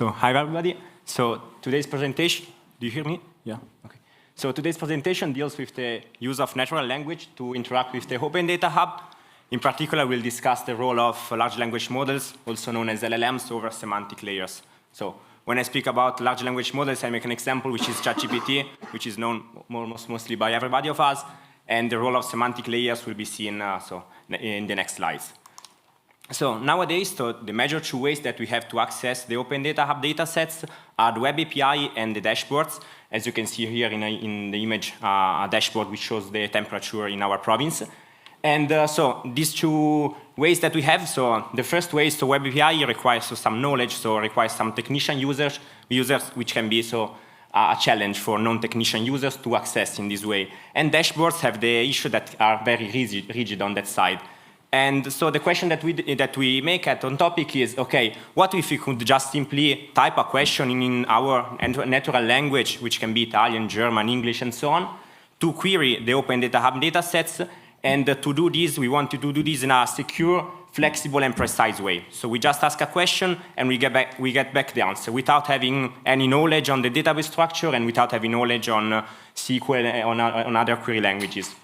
So hi everybody. So today's presentation, do you hear me? Yeah, okay. So today's presentation deals with the use of natural language to interact with the Open Data Hub. In particular, we'll discuss the role of large language models, also known as LLMs, over semantic layers. So when I speak about large language models, I make an example, which is ChatGPT, which is known mostly by everybody of us, and the role of semantic layers will be seen in the next slides. So nowadays, the major two ways that we have to access the Open Data Hub datasets are the Web API and the dashboards. As you can see here in the image, a dashboard which shows the temperature in our province. And so these two ways that we have, so the first way is the Web API requires some knowledge, so requires some technician users, which can be a challenge for non-technician users to access in this way. And dashboards have the issue that are very rigid on that side. And so the question that we make on topic is, okay, what if we could just simply type a question in our natural language, which can be Italian, German, English, and so on, to query the Open Data Hub datasets. And to do this, we want to do this in a secure, flexible, and precise way. So we just ask a question, and we get back the answer without having any knowledge on the database structure and without having knowledge on SQL on other query languages.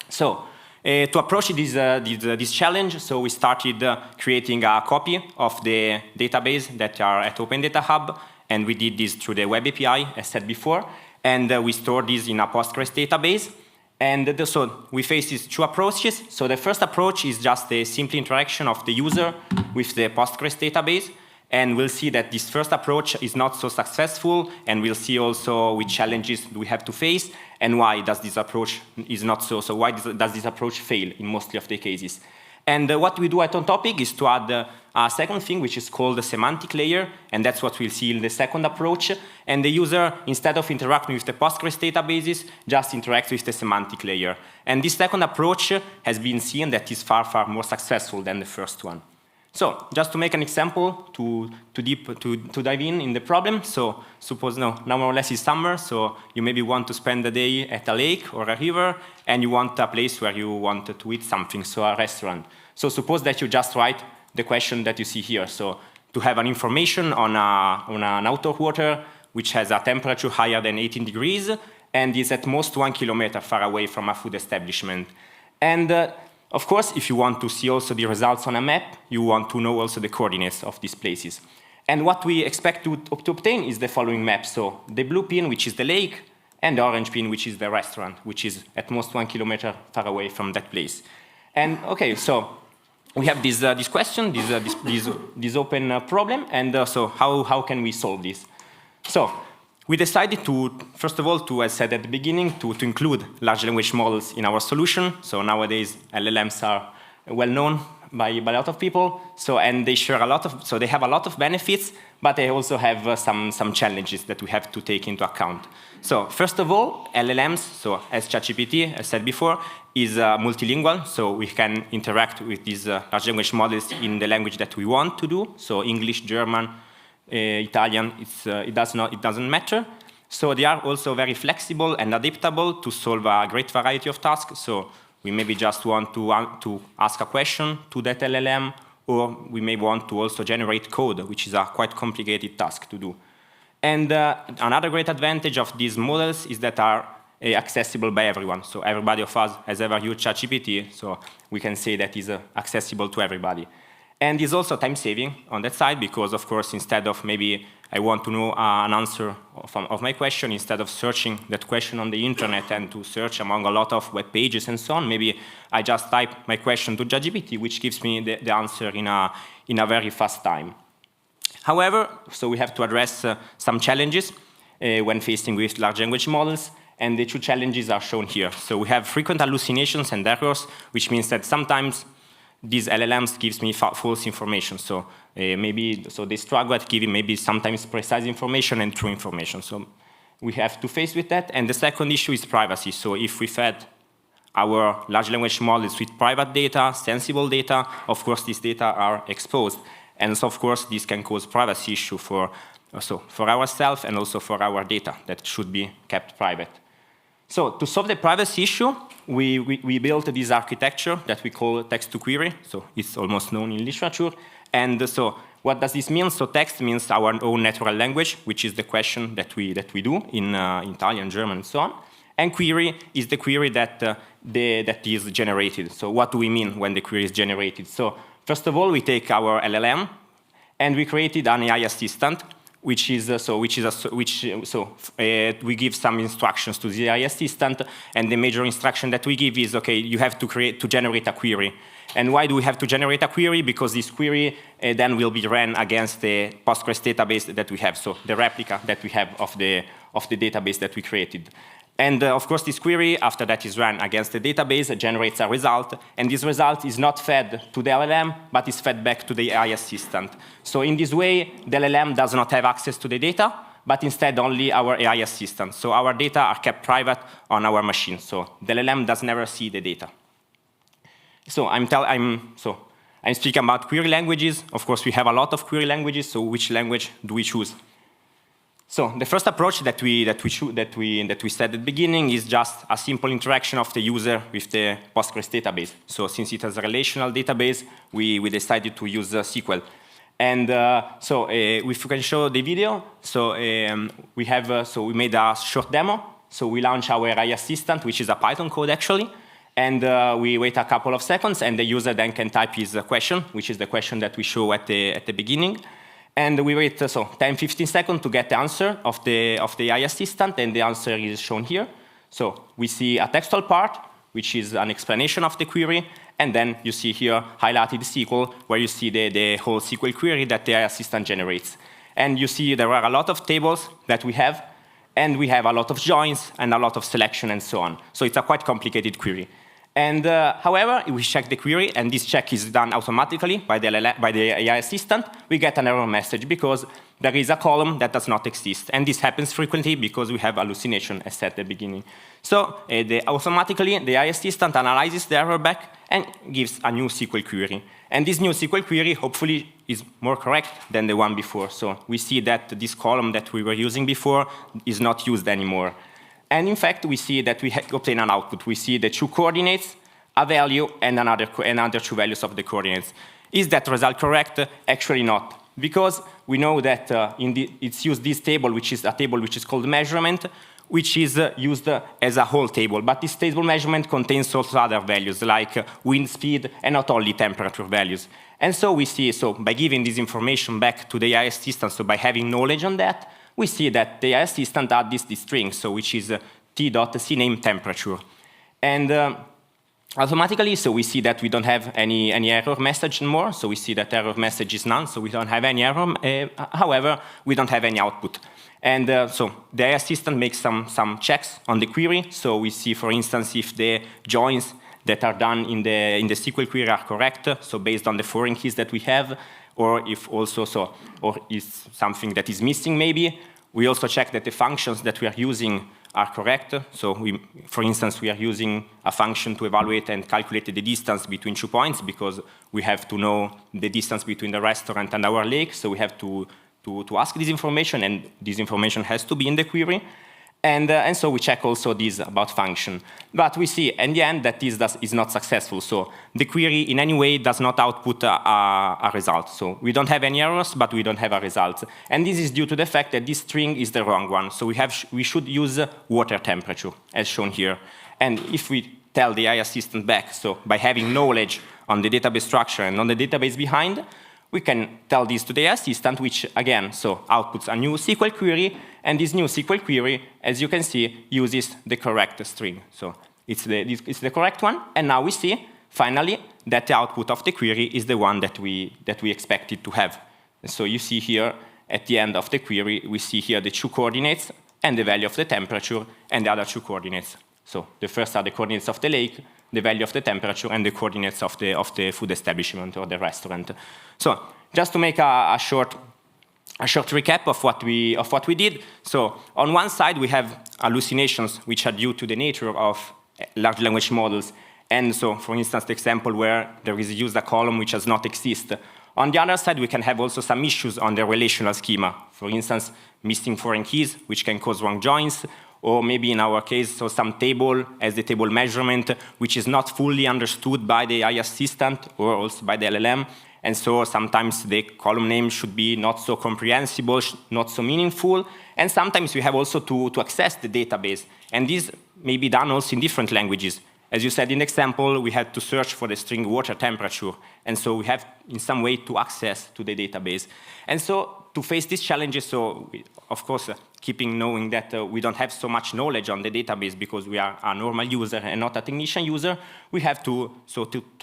So to approach this challenge, so we started creating a copy of the database that are at Open Data Hub, and we did this through the Web API, as said before, and we stored this in a Postgres database. And so we face these two approaches. So the first approach is just the simple interaction of the user with the Postgres database. And we'll see that this first approach is not so successful, and we'll see also which challenges we have to face and why does this approach is not so. So why does this approach fail in mostly of the cases? And what we do at On Topic is to add a second thing, which is called the semantic layer, and that's what we'll see in the second approach. And the user, instead of interacting with the Postgres databases, just interacts with the semantic layer. And this second approach has been seen that is far, far more successful than the first one. So just to make an example, to dive in the problem. So suppose now more or less it's summer, so you maybe want to spend the day at a lake or a river, and you want a place where you want to eat something, so a restaurant. So suppose that you just write the question that you see here. So to have an information on an outdoor water which has a temperature higher than 18 degrees and is at most 1 kilometer far away from a food establishment. And of course, if you want to see also the results on a map, you want to know also the coordinates of these places. And what we expect to obtain is the following map. So the blue pin, which is the lake, and the orange pin, which is the restaurant, which is at most 1 kilometer far away from that place. And okay, so we have this question, this open problem, and so how can we solve this? So we decided to, first of all, as I said at the beginning, to include large language models in our solution. So nowadays, LLMs are well known by a lot of people. So and they share they have a lot of benefits, but they also have some challenges that we have to take into account. So first of all, LLMs, so as ChatGPT, as said before, is multilingual. So we can interact with these large language models in the language that we want to do. So English, German, Italian, it doesn't matter. So they are also very flexible and adaptable to solve a great variety of tasks. So we maybe just want to ask a question to that LLM, or we may want to also generate code, which is a quite complicated task to do. And another great advantage of these models is that are accessible by everyone. So everybody of us has ever used ChatGPT, so we can say that is accessible to everybody. And it's also time-saving on that side because, of course, instead of maybe I want to know an answer of my question, instead of searching that question on the internet and to search among a lot of web pages and so on, maybe I just type my question to ChatGPT, which gives me the answer in a very fast time. However, so we have to address some challenges when facing with large language models, and the two challenges are shown here. So we have frequent hallucinations and errors, which means that sometimes these LLMs gives me false information. So they struggle at giving maybe sometimes precise information and true information. So we have to face with that. And the second issue is privacy. So if we fed our large language models with private data, sensible data, of course these data are exposed. And so of course this can cause privacy issue for ourselves and also for our data that should be kept private. So to solve the privacy issue, we built this architecture that we call text-to-query. So it's almost known in literature. And so what does this mean? So text means our own natural language, which is the question that we do in Italian, German, and so on. And query is the query that that is generated. So what do we mean when the query is generated? So first of all, we take our LLM, and we created an AI assistant, we give some instructions to the AI assistant, and the major instruction that we give is, okay, you have to generate a query. And why do we have to generate a query? Because this query then will be ran against the Postgres database that we have, so the replica that we have of the database that we created. And of course, this query, after that is run against the database, generates a result, and this result is not fed to the LLM, but is fed back to the AI assistant. So in this way, the LLM does not have access to the data, but instead only our AI assistant. So our data are kept private on our machine, so the LLM does never see the data. So I'm speaking about query languages. Of course, we have a lot of query languages, so which language do we choose? So the first approach that we said at the beginning is just a simple interaction of the user with the Postgres database. So since it has a relational database, we decided to use SQL. And if you can show the video, we made a short demo. So we launch our AI assistant, which is a Python code actually, and we wait a couple of seconds, and the user then can type his question, which is the question that we show at the beginning. And we wait 10-15 seconds to get the answer of the AI assistant, and the answer is shown here. So we see a textual part, which is an explanation of the query, and then you see here highlighted SQL, where you see the whole SQL query that the AI assistant generates. And you see there are a lot of tables that we have, and we have a lot of joins and a lot of selection and so on. So it's a quite complicated query. And however, if we check the query, and this check is done automatically by the AI assistant, we get an error message because there is a column that does not exist. And this happens frequently because we have hallucination, as said at the beginning. So automatically, the AI assistant analyzes the error back and gives a new SQL query. And this new SQL query, hopefully, is more correct than the one before. So we see that this column that we were using before is not used anymore. And in fact, we see that we obtain an output. We see the two coordinates, a value, and another two values of the coordinates. Is that result correct? Actually not, because we know that it's used this table, which is a table which is called measurement, which is used as a whole table. But this table measurement contains also other values, like wind speed, and not only temperature values. And so we see, by giving this information back to the AI assistant, so by having knowledge on that, we see that the AI assistant add this string, which is t.cname temperature. And automatically, we see that we don't have any error message anymore. So we see that error message is none, so we don't have any error. However, we don't have any output. And the AI assistant makes some checks on the query. So we see, for instance, if the joins that are done in the SQL query are correct, so based on the foreign keys that we have, or if also, or is something that is missing maybe. We also check that the functions that we are using are correct. So for instance, we are using a function to evaluate and calculate the distance between 2 points because we have to know the distance between the restaurant and our lake. So we have to ask this information, and this information has to be in the query. And so we check also this about function. But we see in the end that this is not successful. So the query in any way does not output a result. So we don't have any errors, but we don't have a result. And this is due to the fact that this string is the wrong one. So we should use water temperature, as shown here. And if we tell the AI assistant back, so by having knowledge on the database structure and on the database behind, we can tell this to the AI assistant, which again, outputs a new SQL query, and this new SQL query, as you can see, uses the correct string. So it's the correct one, and now we see, finally, that the output of the query is the one that we expected to have. So you see here, at the end of the query, we see here the 2 coordinates, and the value of the temperature, and the other 2 coordinates. So the first are the coordinates of the lake, the value of the temperature, and the coordinates of the food establishment or the restaurant. So just to make a short recap of what we did. So on one side, we have hallucinations, which are due to the nature of large language models. And so, for instance, the example where there is used a column which does not exist. On the other side, we can have also some issues on the relational schema. For instance, missing foreign keys, which can cause wrong joins, or maybe in our case, some table as the table measurement, which is not fully understood by the AI assistant or also by the LLM. And so sometimes the column name should be not so comprehensible, not so meaningful. And sometimes we have also to access the database. And this may be done also in different languages. As you said in the example, we had to search for the string water temperature. And so we have in some way to access to the database. And so to face these challenges, so we, of course, keeping knowing that we don't have so much knowledge on the database because we are a normal user and not a technician user, we have to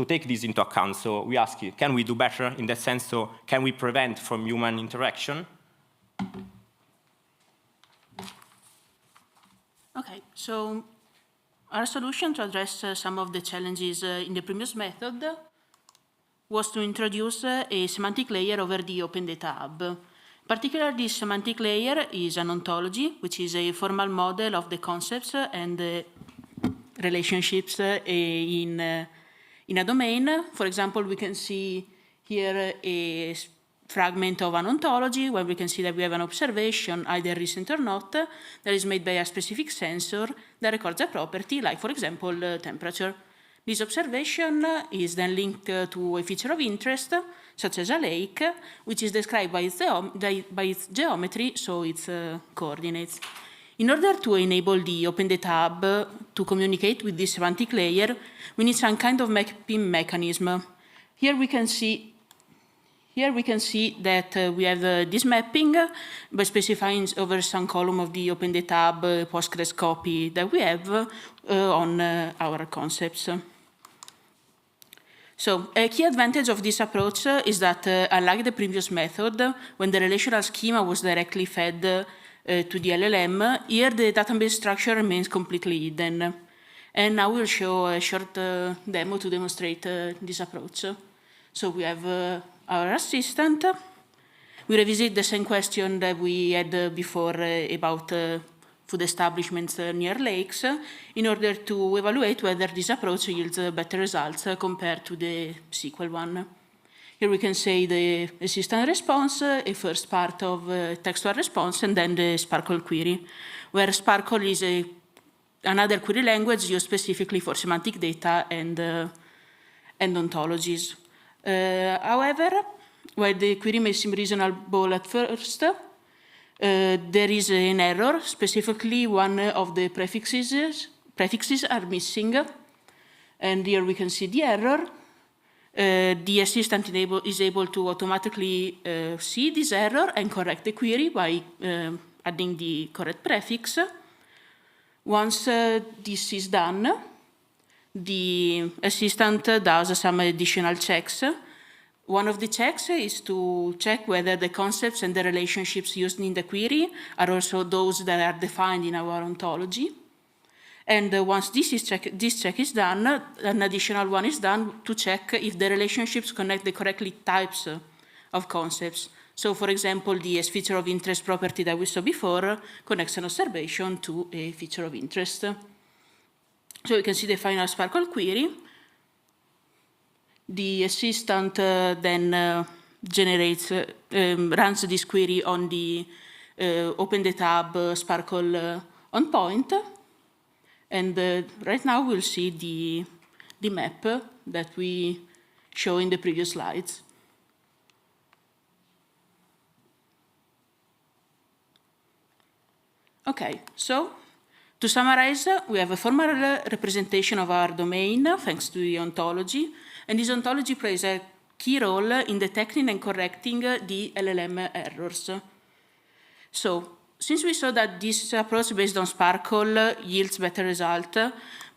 take this into account. So we ask you, can we do better in that sense? So can we prevent from human interaction? Okay, so our solution to address some of the challenges in the previous method was to introduce a semantic layer over the Open Data Hub. Particularly, this semantic layer is an ontology, which is a formal model of the concepts and relationships in a domain. For example, we can see here a fragment of an ontology where we can see that we have an observation, either recent or not, that is made by a specific sensor that records a property, like, for example, temperature. This observation is then linked to a feature of interest, such as a lake, which is described by its geometry, so its coordinates. In order to enable the Open Data Hub to communicate with this semantic layer, we need some kind of mapping mechanism. Here we can see that we have this mapping by specifying over some column of the Open Data Hub Postgres copy that we have on our concepts. So a key advantage of this approach is that, unlike the previous method, when the relational schema was directly fed to the LLM, here the database structure remains completely hidden. And now we'll show a short demo to demonstrate this approach. So we have our assistant. We revisit the same question that we had before about food establishments near lakes in order to evaluate whether this approach yields better results compared to the SQL one. Here we can say the assistant response, a first part of textual response, and then the Sparkle query, where Sparkle is another query language used specifically for semantic data and ontologies. However, while the query may seem reasonable at first, there is an error. Specifically, one of the prefixes are missing. And here we can see the error. The assistant is able to automatically see this error and correct the query by adding the correct prefix. Once this is done, the assistant does some additional checks. One of the checks is to check whether the concepts and the relationships used in the query are also those that are defined in our ontology. And once this check is done, an additional one is done to check if the relationships connect the correct types of concepts. So, for example, the feature of interest property that we saw before connects an observation to a feature of interest. So you can see the final Sparkle query. The assistant then runs this query on the Open Data Hub Sparkle on point. And right now we'll see the map that we show in the previous slides. Okay, so to summarize, we have a formal representation of our domain thanks to the ontology, and this ontology plays a key role in detecting and correcting the LLM errors. So, since we saw that this approach based on Sparkle yields better result,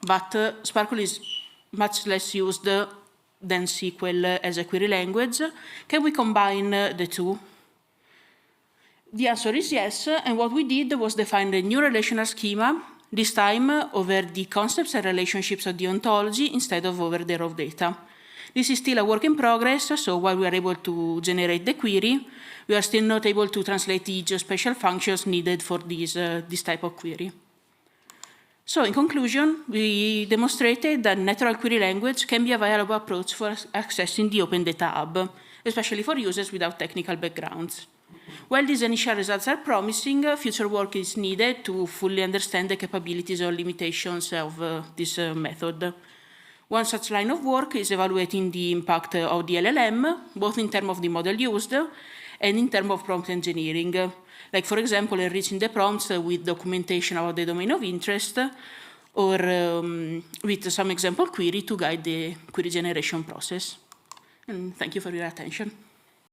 but Sparkle is much less used than SQL as a query language, can we combine the two? The answer is yes, and what we did was define a new relational schema, this time over the concepts and relationships of the ontology instead of over the raw data. This is still a work in progress, so while we are able to generate the query, we are still not able to translate the geospatial functions needed for this type of query. So in conclusion, we demonstrated that natural query language can be a viable approach for accessing the Open Data Hub, especially for users without technical backgrounds. While these initial results are promising, future work is needed to fully understand the capabilities or limitations of this method. One such line of work is evaluating the impact of the LLM, both in terms of the model used and in terms of prompt engineering. Like, for example, enriching the prompts with documentation about the domain of interest, or with some example query to guide the query generation process. And thank you for your attention.